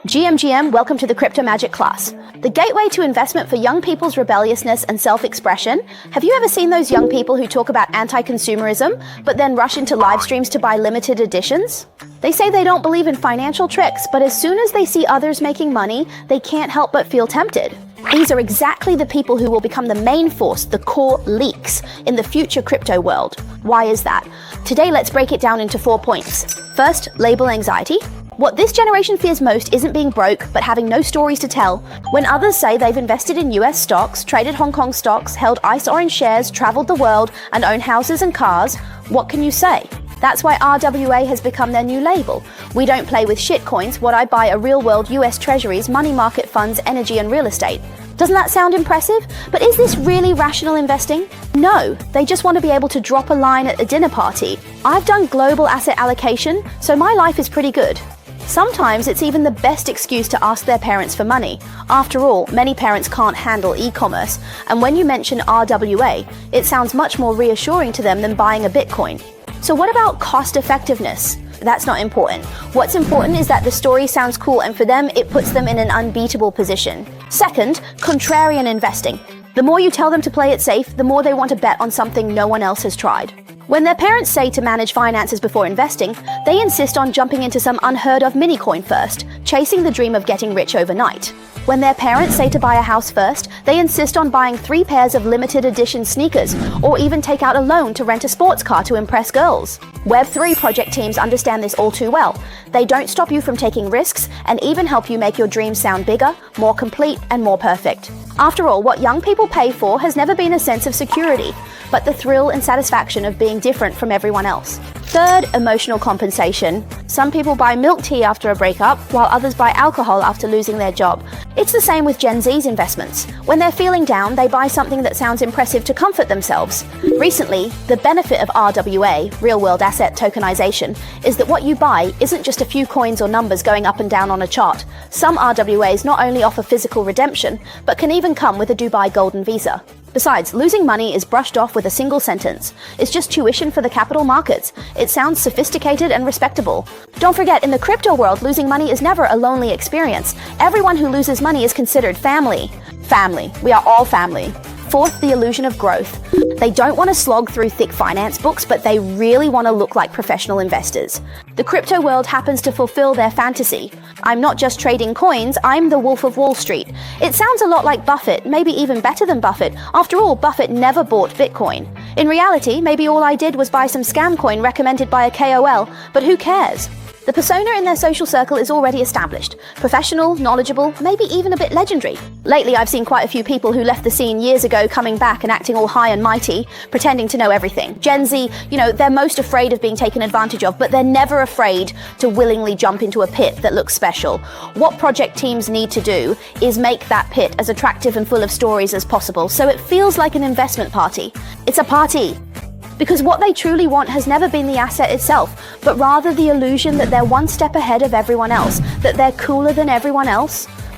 GMGM, welcome to the Crypto Magic class, the gateway to investment for young people's rebelliousness and self-expression. Have you ever seen those young people who talk about anti-consumerism, but then rush into live streams to buy limited editions? They say they don't believe in financial tricks, but as soon as they see others making money, they can't help but feel tempted. These are exactly the people who will become the main force, the core leaks, in the future crypto world. Why is that? Today, let's break it down into 4 points. First, label anxiety. What this generation fears most isn't being broke, but having no stories to tell. When others say they've invested in US stocks, traded Hong Kong stocks, held ICE Orange shares, traveled the world, and own houses and cars, what can you say? That's why RWA has become their new label. We don't play with shitcoins. What I buy are real-world US treasuries, money market funds, energy, and real estate. Doesn't that sound impressive? But is this really rational investing? No, they just want to be able to drop a line at a dinner party. I've done global asset allocation, so my life is pretty good. Sometimes it's even the best excuse to ask their parents for money. After all, many parents can't handle e-commerce, and when you mention RWA, it sounds much more reassuring to them than buying a Bitcoin. So what about cost effectiveness? That's not important. What's important is that the story sounds cool, and for them, it puts them in an unbeatable position. Second, contrarian investing. The more you tell them to play it safe, the more they want to bet on something no one else has tried. When their parents say to manage finances before investing, they insist on jumping into some unheard of mini-coin first, chasing the dream of getting rich overnight. When their parents say to buy a house first, they insist on buying 3 pairs of limited edition sneakers, or even take out a loan to rent a sports car to impress girls. Web3 project teams understand this all too well. They don't stop you from taking risks, and even help you make your dreams sound bigger, more complete, and more perfect. After all, what young people pay for has never been a sense of security, but the thrill and satisfaction of being different from everyone else. Third, emotional compensation. Some people buy milk tea after a breakup, while others buy alcohol after losing their job. It's the same with Gen Z's investments. When they're feeling down, they buy something that sounds impressive to comfort themselves. Recently, the benefit of RWA, real-world asset tokenization, is that what you buy isn't just a few coins or numbers going up and down on a chart. Some RWAs not only offer physical redemption, but can even come with a Dubai Golden Visa. Besides, losing money is brushed off with a single sentence. It's just tuition for the capital markets. It sounds sophisticated and respectable. Don't forget, in the crypto world, losing money is never a lonely experience. Everyone who loses money is considered family. Family. We are all family. Fourth, the illusion of growth. They don't want to slog through thick finance books, but they really want to look like professional investors. The crypto world happens to fulfill their fantasy. I'm not just trading coins, I'm the Wolf of Wall Street. It sounds a lot like Buffett, maybe even better than Buffett. After all, Buffett never bought Bitcoin. In reality, maybe all I did was buy some scam coin recommended by a KOL, but who cares? The persona in their social circle is already established. Professional, knowledgeable, maybe even a bit legendary. Lately, I've seen quite a few people who left the scene years ago coming back and acting all high and mighty, pretending to know everything. Gen Z, they're most afraid of being taken advantage of, but they're never afraid to willingly jump into a pit that looks special. What project teams need to do is make that pit as attractive and full of stories as possible, so it feels like an investment party. It's a party. Because what they truly want has never been the asset itself, but rather the illusion that they're one step ahead of everyone else, that they're cooler than everyone else.